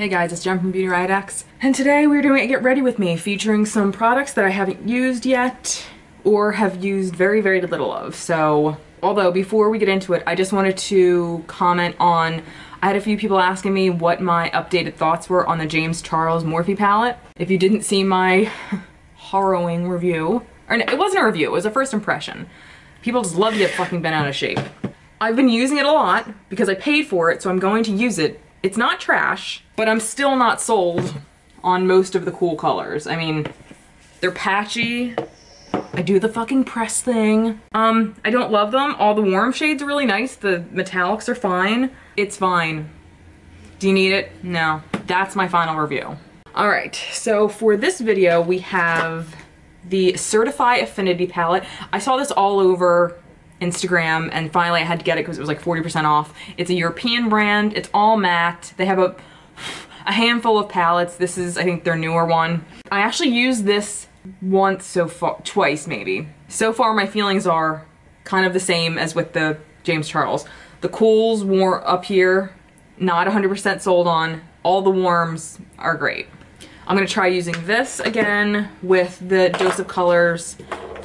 Hey guys, it's Jen from beautyriotx, and today we're doing a Get Ready With Me featuring some products that I haven't used yet or have used very, very little of. So, although before we get into it, I just wanted to comment on, I had a few people asking me what my updated thoughts were on the James Charles Morphe palette. If you didn't see my harrowing review, or no, it wasn't a review, it was a first impression. People just love to get fucking bent out of shape. I've been using it a lot because I paid for it, so I'm going to use it. It's not trash, but I'm still not sold on most of the cool colors. I mean, they're patchy. I do the fucking press thing. I don't love them. All the warm shades are really nice. The metallics are fine. It's fine. Do you need it? No. That's my final review. All right, so for this video, we have the Certifeye Affinity palette. I saw this all over Instagram, and finally I had to get it because it was like 40% off. It's a European brand. It's all matte. They have a handful of palettes. This is, I think, their newer one. I actually used this once so far, twice maybe. So far my feelings are kind of the same as with the James Charles. The cools were up here, not 100% sold on. All the warms are great. I'm gonna try using this again with the Dose of Colors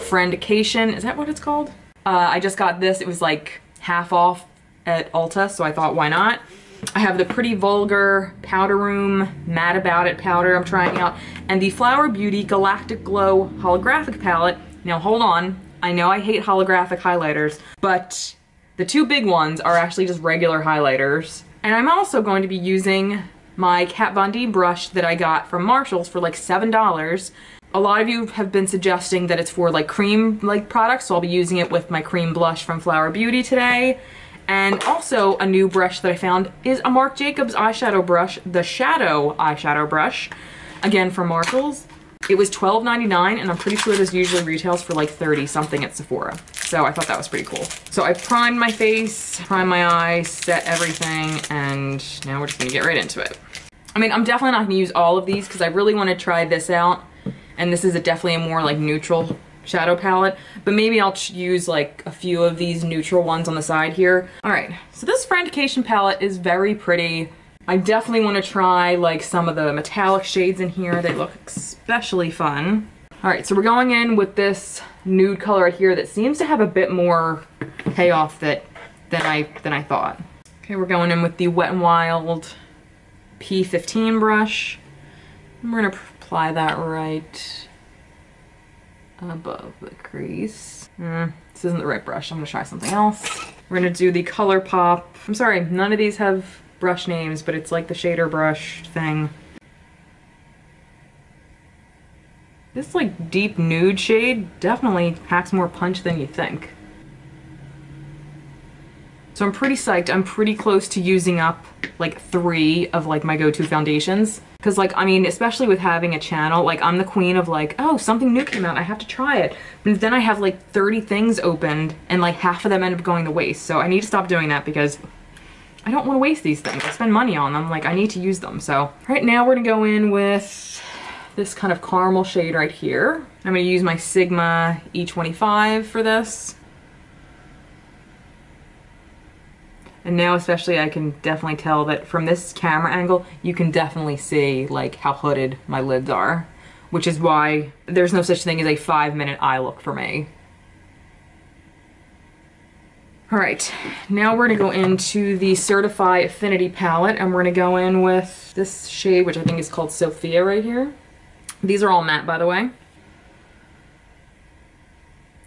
Friendication. Is that what it's called? I just got this. It was like half off at Ulta, so I thought, why not? I have the Pretty Vulgar Powder Room Mad About It powder I'm trying out, and the Flower Beauty Galactic Glow Holographic palette. Now hold on, I know I hate holographic highlighters, but the two big ones are actually just regular highlighters. And I'm also going to be using my Kat Von D brush that I got from Marshall's for like $7. A lot of you have been suggesting that it's for like cream like products, so I'll be using it with my cream blush from Flower Beauty today. And also a new brush that I found is a Marc Jacobs eyeshadow brush, the Shadow eyeshadow brush, again from Marshall's. It was $12.99, and I'm pretty sure this usually retails for like 30 something at Sephora. So I thought that was pretty cool. So I primed my face, primed my eyes, set everything, and now we're just gonna get right into it. I mean, I'm definitely not gonna use all of these because I really want to try this out. And this is definitely a more like neutral shadow palette, but maybe I'll use like a few of these neutral ones on the side here. All right, so this Friendication palette is very pretty. I definitely want to try like some of the metallic shades in here. They look especially fun. All right, so we're going in with this nude color right here that seems to have a bit more payoff than I thought. Okay, we're going in with the Wet n Wild P15 brush. And we're gonna apply that right above the crease. This isn't the right brush. I'm gonna try something else. We're gonna do the Colourpop. I'm sorry, none of these have brush names, but it's like the shader brush thing. This like deep nude shade definitely packs more punch than you think. So I'm pretty psyched. I'm pretty close to using up like 3 of like my go-to foundations. Cause like, I mean, especially with having a channel, like I'm the queen of like, oh, something new came out, I have to try it. But then I have like 30 things opened and like half of them end up going to waste. So I need to stop doing that because I don't want to waste these things. I spend money on them, like I need to use them. So right now we're gonna go in with this kind of caramel shade right here. I'm gonna use my Sigma E25 for this. And now especially I can definitely tell that from this camera angle, you can definitely see like how hooded my lids are, which is why there's no such thing as a 5-minute eye look for me. All right, now we're gonna go into the Certifeye Affinity palette, and we're gonna go in with this shade, which I think is called Sophia right here. These are all matte, by the way.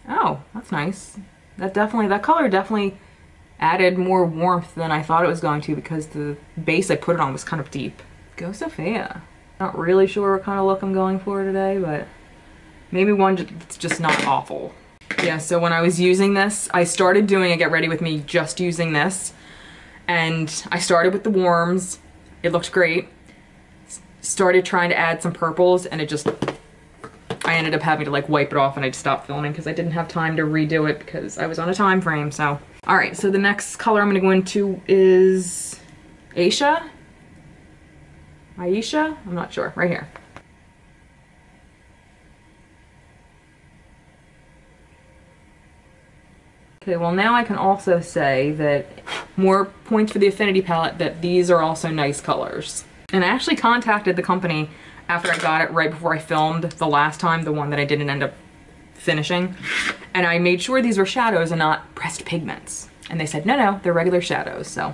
Oh, that's nice. That color definitely added more warmth than I thought it was going to because the base I put it on was kind of deep. Go Sophia. Not really sure what kind of look I'm going for today, but maybe one that's just not awful. Yeah, so when I was using this, I started doing a Get Ready With Me just using this, and I started with the warms. It looked great. Started trying to add some purples, and I ended up having to like wipe it off, and I just stopped filming because I didn't have time to redo it because I was on a time frame, so. All right, so the next color I'm gonna go into is Aisha? I'm not sure, right here. Okay, well now I can also say that more points for the Affinity palette, that these are also nice colors. And I actually contacted the company after I got it right before I filmed the last time, the one that I didn't end up finishing. And I made sure these were shadows and not pressed pigments. And they said, no, they're regular shadows, so.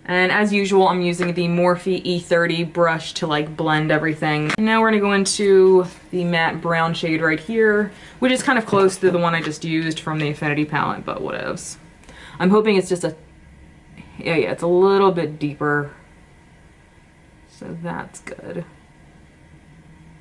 And as usual, I'm using the Morphe E30 brush to like blend everything. And now we're gonna go into the matte brown shade right here, which is kind of close to the one I just used from the Affinity palette, but whatevs. I'm hoping it's just a, yeah, it's a little bit deeper. So that's good.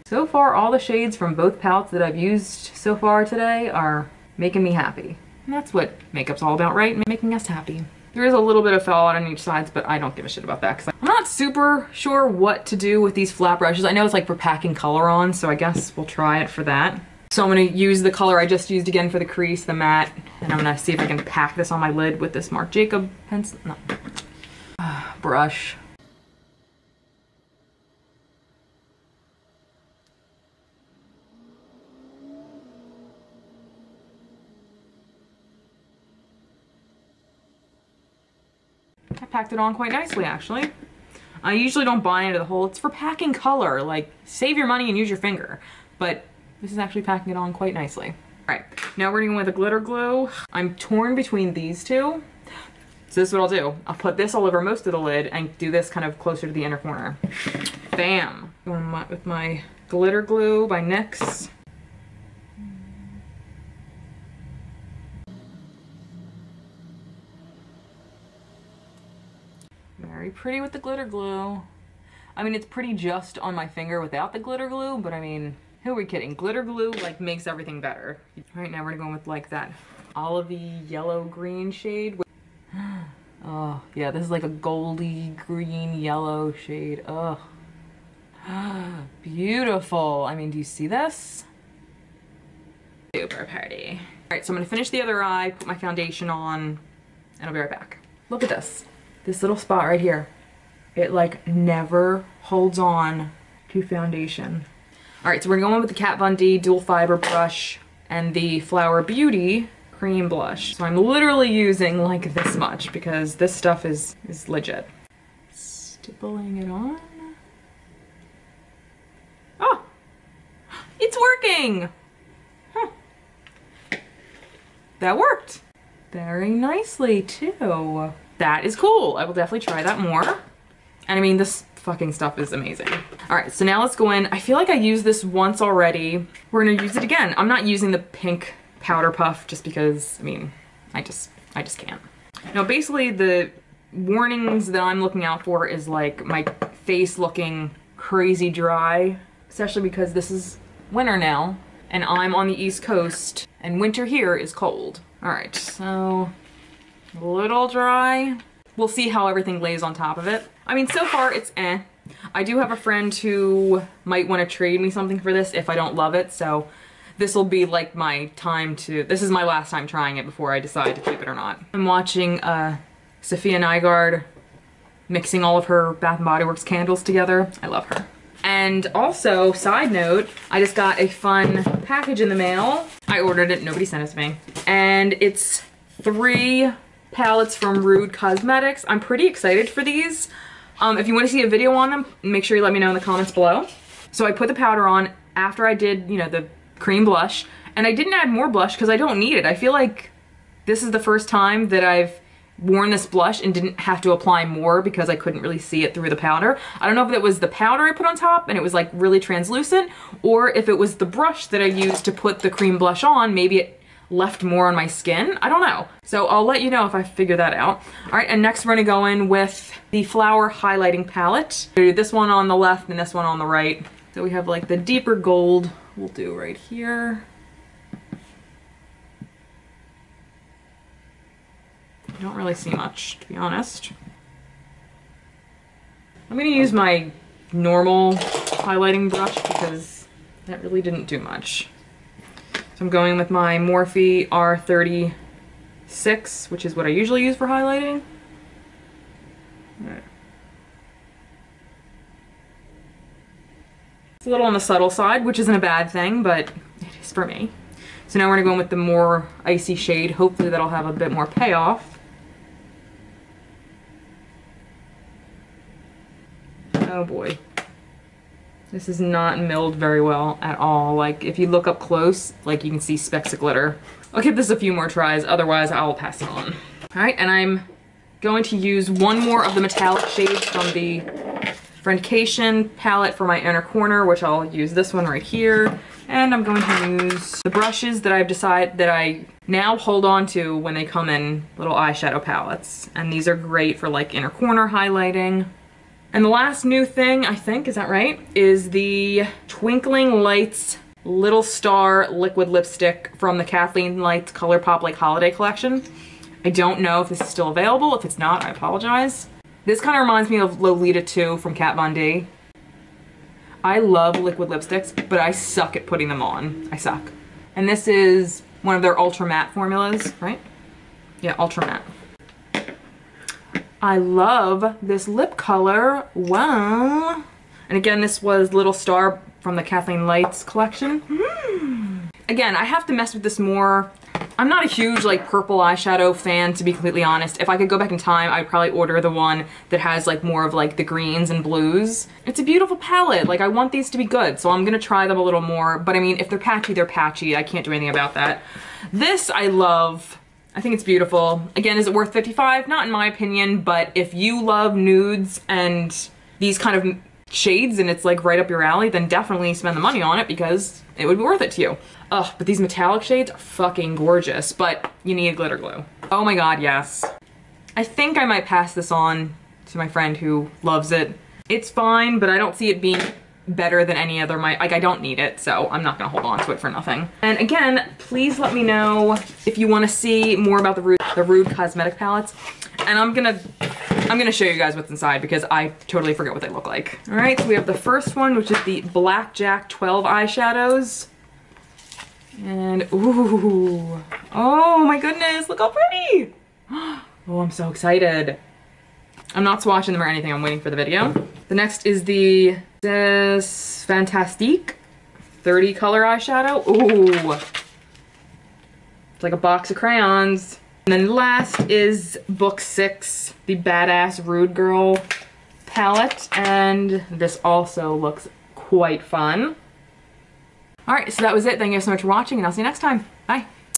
So far, all the shades from both palettes that I've used so far today are making me happy. And that's what makeup's all about, right? Making us happy. There is a little bit of fallout on each side, but I don't give a shit about that because I'm not super sure what to do with these flat brushes. I know it's like for packing color on, so I guess we'll try it for that. So I'm gonna use the color I just used again for the crease, the matte, and I'm gonna see if I can pack this on my lid with this Marc Jacob pencil, no, brush. I packed it on quite nicely, actually. I usually don't buy into the whole, it's for packing color, like save your money and use your finger. But this is actually packing it on quite nically. All right, now we're gonna go with a glitter glue. I'm torn between these two. So this is what I'll do. I'll put this all over most of the lid and do this kind of closer to the inner corner. Bam! Going with my glitter glue by NYX. Very pretty with the glitter glue. I mean, it's pretty just on my finger without the glitter glue, but I mean, who are we kidding? Glitter glue like makes everything better. All right, now we're gonna go with like that olivey yellow green shade. Oh yeah, this is like a goldy green yellow shade. Oh, beautiful. I mean, do you see this? Super pretty. All right, so I'm gonna finish the other eye, put my foundation on, and I'll be right back. Look at this. This little spot right here. It like never holds on to foundation. All right, so we're going with the Kat Von D dual fiber brush and the Flower Beauty cream blush. So I'm literally using like this much because this stuff is legit. Stippling it on. Oh, it's working. Huh. That worked very nicely too. That is cool. I will definitely try that more. And I mean, this fucking stuff is amazing. All right, so now let's go in. I feel like I used this once already. We're gonna use it again. I'm not using the pink powder puff just because, I mean, I just can't. Now, basically the warnings that I'm looking out for is like my face looking crazy dry, especially because this is winter now and I'm on the East Coast and winter here is cold. All right, so a little dry. We'll see how everything lays on top of it. I mean, so far it's eh. I do have a friend who might want to trade me something for this if I don't love it, so this will be like my time to, this is my last time trying it before I decide to keep it or not. I'm watching Sophia Nygaard mixing all of her Bath & Body Works candles together. I love her. And also, side note, I just got a fun package in the mail. I ordered it, nobody sent it to me. And it's 3 palettes from Rude Cosmetics. I'm pretty excited for these. If you want to see a video on them, make sure you let me know in the comments below. So I put the powder on after I did, you know, the cream blush, and I didn't add more blush because I don't need it. I feel like this is the first time that I've worn this blush and didn't have to apply more because I couldn't really see it through the powder. I don't know if it was the powder I put on top and it was like really translucent, or if it was the brush that I used to put the cream blush on, maybe it left more on my skin. I don't know. So I'll let you know if I figure that out. All right, and next we're gonna go in with the Flower Highlighting Palette. We'll do this one on the left and this one on the right. So we have like the deeper gold we'll do right here. I don't really see much, to be honest. I'm gonna use my normal highlighting brush because that really didn't do much. So I'm going with my Morphe R36, which is what I usually use for highlighting. All right. It's a little on the subtle side, which isn't a bad thing, but it is for me. So now we're gonna go in with the more icy shade. Hopefully that'll have a bit more payoff. Oh boy. This is not milled very well at all. Like, if you look up close, like, you can see specks of glitter. I'll give this a few more tries, otherwise I'll pass it on. All right, and I'm going to use one more of the metallic shades from the Friendcation palette for my inner corner, which I'll use this one right here. And I'm going to use the brushes that I've decided that I now hold on to when they come in little eyeshadow palettes. And these are great for like inner corner highlighting. And the last new thing, I think, is that right, is the Twinkling Lights Little Star liquid lipstick from the Kathleen Light Colourpop like holiday collection. I don't know if this is still available. If it's not, I apologize. This kind of reminds me of Lolita 2 from Kat Von D. I love liquid lipsticks, but I suck at putting them on. I suck. And this is one of their ultra matte formulas, right? Yeah, ultra matte. I love this lip color. Wow. And again, this was Little Star from the Kathleen Lights collection. Again, I have to mess with this more. I'm not a huge like purple eyeshadow fan, to be completely honest. If I could go back in time, I'd probably order the one that has like more of like the greens and blues. It's a beautiful palette. Like, I want these to be good, so I'm gonna try them a little more. But I mean, if they're patchy, they're patchy. I can't do anything about that. This I love. I think it's beautiful. Again, is it worth $55? Not in my opinion, but if you love nudes and these kind of shades and it's like right up your alley, then definitely spend the money on it because it would be worth it to you. Ugh, but these metallic shades are fucking gorgeous, but you need glitter glue. Oh my god, yes. I think I might pass this on to my friend who loves it. It's fine, but I don't see it being better than any other, like, I don't need it, so I'm not gonna hold on to it for nothing. And again, please let me know if you want to see more about the Rude cosmetic palettes, and I'm gonna show you guys what's inside because I totally forget what they look like. All right, so we have the first one, which is the Blackjack 12 eyeshadows. And ooh, oh my goodness, look how pretty. Oh, I'm so excited. I'm not swatching them or anything, I'm waiting for the video. The next is the Fantastique 30 color eyeshadow. Ooh, it's like a box of crayons. And then last is Book 6, the Badass Rude Girl palette. And this also looks quite fun. All right, so that was it. Thank you so much for watching, and I'll see you next time. Bye.